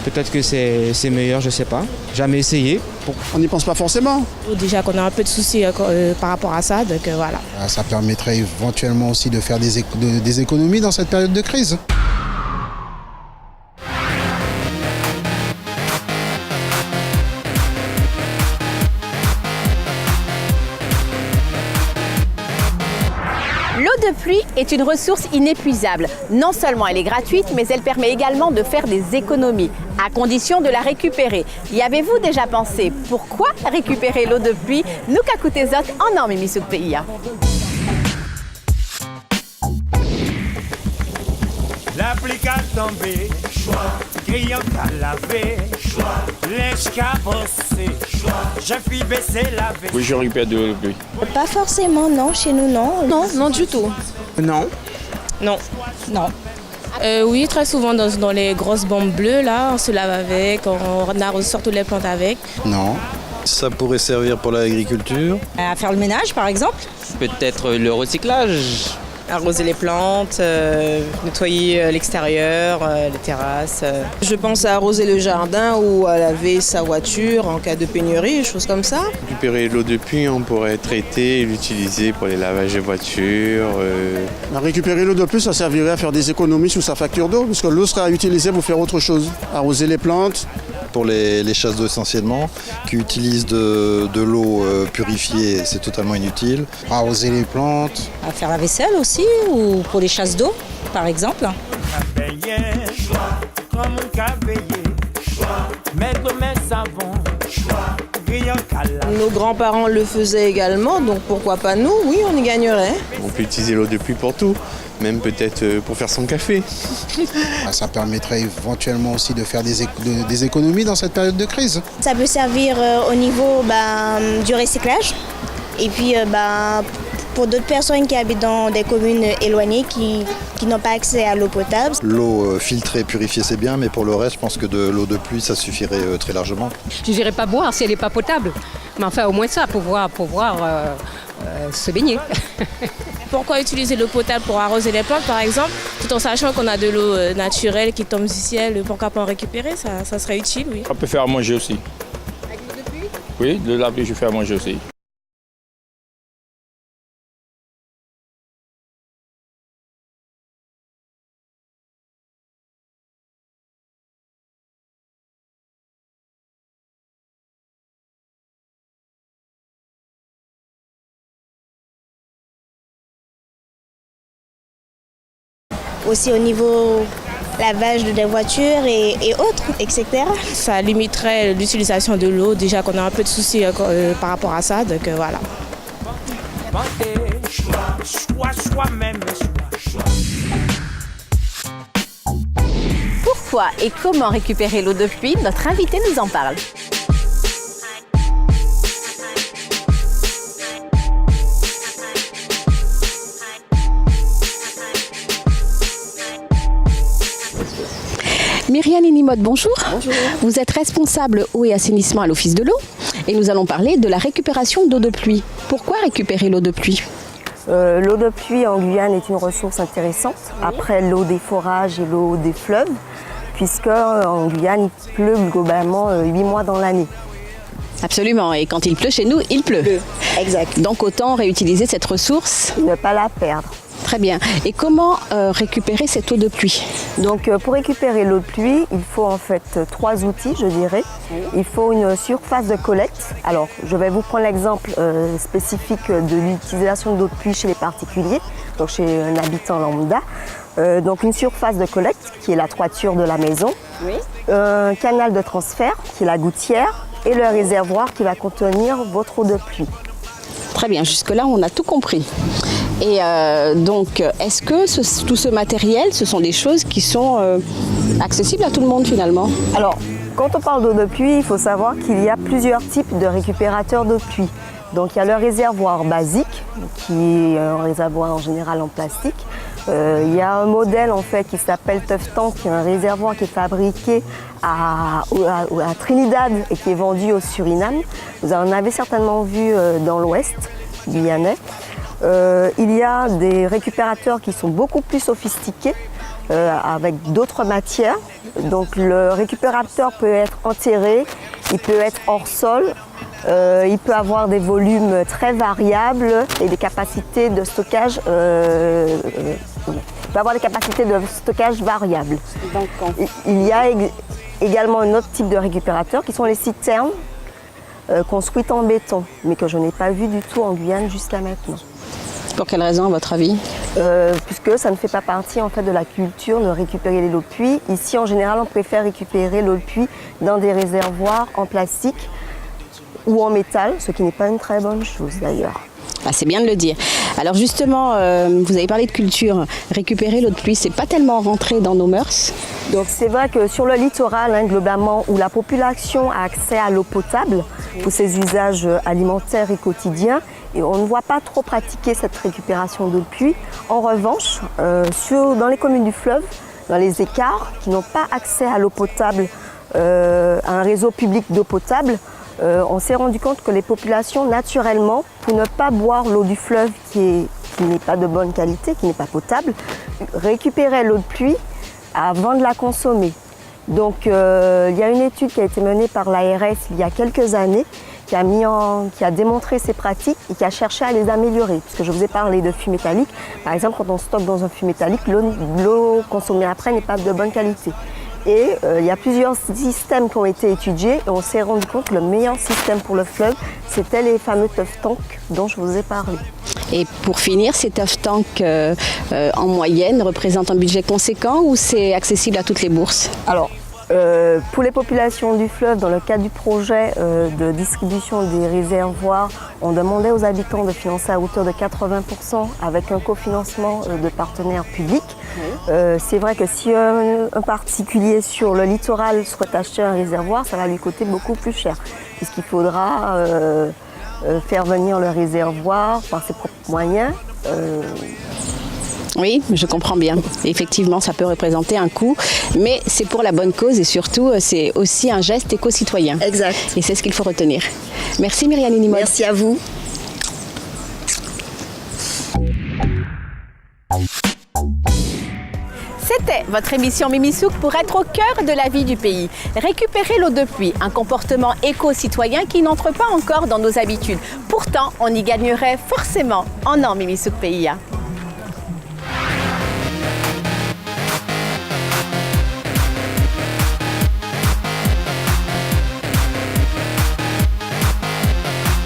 Peut-être que c'est meilleur, je sais pas. Jamais essayé. On n'y pense pas forcément. Déjà qu'on a un peu de soucis par rapport à ça, donc voilà. Ça permettrait éventuellement aussi de faire des économies dans cette période de crise. L'eau de pluie est une ressource inépuisable. Non seulement elle est gratuite, mais elle permet également de faire des économies, à condition de la récupérer. Y avez-vous déjà pensé pourquoi récupérer l'eau de pluie? Nous kakutezot en ormimi sous pays. L'applique à tomber, criant à laver, l'escabossé, je fais baisser la vaisselle. Oui, je récupère de l'eau de pluie. Pas forcément, non, chez nous, non. Non du tout. Non. Non. Oui, très souvent dans les grosses bombes bleues, là, on se lave avec, on arrose surtout les plantes avec. Non. Ça pourrait servir pour l'agriculture. À faire le ménage, par exemple. Peut-être le recyclage. Arroser les plantes, nettoyer l'extérieur, les terrasses. Je pense à arroser le jardin ou à laver sa voiture en cas de pénurie, des choses comme ça. Récupérer l'eau de pluie, on pourrait traiter et l'utiliser pour les lavages de voitures. Récupérer l'eau de pluie, ça servirait à faire des économies sur sa facture d'eau, parce que l'eau sera utilisée pour faire autre chose. Arroser les plantes. Pour les chasses d'eau essentiellement, qui utilisent de l'eau purifiée, c'est totalement inutile. Arroser les plantes. À faire la vaisselle aussi, ou pour les chasses d'eau, par exemple. Nos grands-parents le faisaient également, donc pourquoi pas nous? Oui, on y gagnerait. On peut utiliser l'eau de pluie pour tout, même peut-être pour faire son café. Ça permettrait éventuellement aussi de faire des économies dans cette période de crise. Ça peut servir au niveau du recyclage. Et puis pour d'autres personnes qui habitent dans des communes éloignées qui n'ont pas accès à l'eau potable. L'eau filtrée, purifiée, c'est bien, mais pour le reste, je pense que de l'eau de pluie, ça suffirait très largement. Je n'irai pas boire si elle n'est pas potable. Mais enfin, au moins ça, pour pouvoir se baigner. Pourquoi utiliser l'eau potable pour arroser les plantes, par exemple, tout en sachant qu'on a de l'eau naturelle qui tombe du ciel? Pourquoi pas en récupérer? Ça serait utile, oui. On peut faire à manger aussi. Avec l'eau de pluie? Oui, de la pluie, je fais à manger aussi. Aussi au niveau lavage des voitures et autres, etc. Ça limiterait l'utilisation de l'eau, déjà qu'on a un peu de soucis par rapport à ça, donc voilà. Pourquoi et comment récupérer l'eau de pluie? Notre invité nous en parle. Myriam Inimod, bonjour. Bonjour. Vous êtes responsable eau et assainissement à l'Office de l'eau et nous allons parler de la récupération d'eau de pluie. Pourquoi récupérer l'eau de pluie? L'eau de pluie en Guyane est une ressource intéressante, après l'eau des forages et l'eau des fleuves, puisque en Guyane il pleut globalement 8 mois dans l'année. Absolument, et quand il pleut chez nous, il pleut. Exact. Donc autant réutiliser cette ressource. Ne pas la perdre. Très bien. Et comment récupérer cette eau de pluie? Donc pour récupérer l'eau de pluie, il faut en fait 3 outils, je dirais. Il faut une surface de collecte. Alors je vais vous prendre l'exemple spécifique de l'utilisation d'eau de pluie chez les particuliers, donc chez un habitant lambda. Donc une surface de collecte qui est la toiture de la maison, un canal de transfert qui est la gouttière et le réservoir qui va contenir votre eau de pluie. Très bien, jusque-là on a tout compris. Et donc, est-ce que tout ce matériel, ce sont des choses qui sont accessibles à tout le monde finalement? Alors, quand on parle d'eau de pluie, il faut savoir qu'il y a plusieurs types de récupérateurs d'eau de pluie. Donc il y a le réservoir basique, qui est un réservoir en général en plastique. Il y a un modèle en fait qui s'appelle Tough Tank, qui est un réservoir qui est fabriqué à Trinidad et qui est vendu au Suriname. Vous en avez certainement vu dans l'ouest guyanais. Il y a des récupérateurs qui sont beaucoup plus sophistiqués. avec d'autres matières. Donc le récupérateur peut être enterré, il peut être hors sol, il peut avoir des volumes très variables et des capacités de stockage, variables. Il y a également un autre type de récupérateur qui sont les citernes construites en béton, mais que je n'ai pas vu du tout en Guyane jusqu'à maintenant. Pour quelle raison, à votre avis? Puisque ça ne fait pas partie en fait, de la culture de récupérer les lots de pluie. Ici, en général, on préfère récupérer l'eau de pluie dans des réservoirs en plastique ou en métal, ce qui n'est pas une très bonne chose d'ailleurs. Ah, c'est bien de le dire. Alors justement, vous avez parlé de culture. Récupérer l'eau de pluie, c'est pas tellement rentré dans nos mœurs. Donc c'est vrai que sur le littoral, globalement, où la population a accès à l'eau potable pour ses usages alimentaires et quotidiens, et on ne voit pas trop pratiquer cette récupération d'eau de pluie. En revanche, dans les communes du fleuve, dans les écarts, qui n'ont pas accès à l'eau potable, à un réseau public d'eau potable, on s'est rendu compte que les populations, naturellement, pour ne pas boire l'eau du fleuve qui n'est pas de bonne qualité, qui n'est pas potable, récupéraient l'eau de pluie avant de la consommer. Donc il y a une étude qui a été menée par l'ARS il y a quelques années qui a démontré ces pratiques et qui a cherché à les améliorer. Puisque je vous ai parlé de fût métallique. Par exemple, quand on stocke dans un fût métallique, l'eau consommée après n'est pas de bonne qualité. Et il y a plusieurs systèmes qui ont été étudiés et on s'est rendu compte que le meilleur système pour le fleuve, c'était les fameux tough tanks dont je vous ai parlé. Et pour finir, ces tough tanks en moyenne représentent un budget conséquent ou c'est accessible à toutes les bourses? Alors, pour les populations du fleuve, dans le cadre du projet de distribution des réservoirs, on demandait aux habitants de financer à hauteur de 80% avec un cofinancement de partenaires publics. C'est vrai que si un particulier sur le littoral souhaite acheter un réservoir, ça va lui coûter beaucoup plus cher, puisqu'il faudra faire venir le réservoir par ses propres moyens. Oui, je comprends bien. Effectivement, ça peut représenter un coût, mais c'est pour la bonne cause et surtout, c'est aussi un geste éco-citoyen. Exact. Et c'est ce qu'il faut retenir. Merci Myriane Nimod. Merci à vous. C'était votre émission Mimisouk pour être au cœur de la vie du pays. Récupérer l'eau de pluie, un comportement éco-citoyen qui n'entre pas encore dans nos habitudes. Pourtant, on y gagnerait forcément en Mimisouk PIA.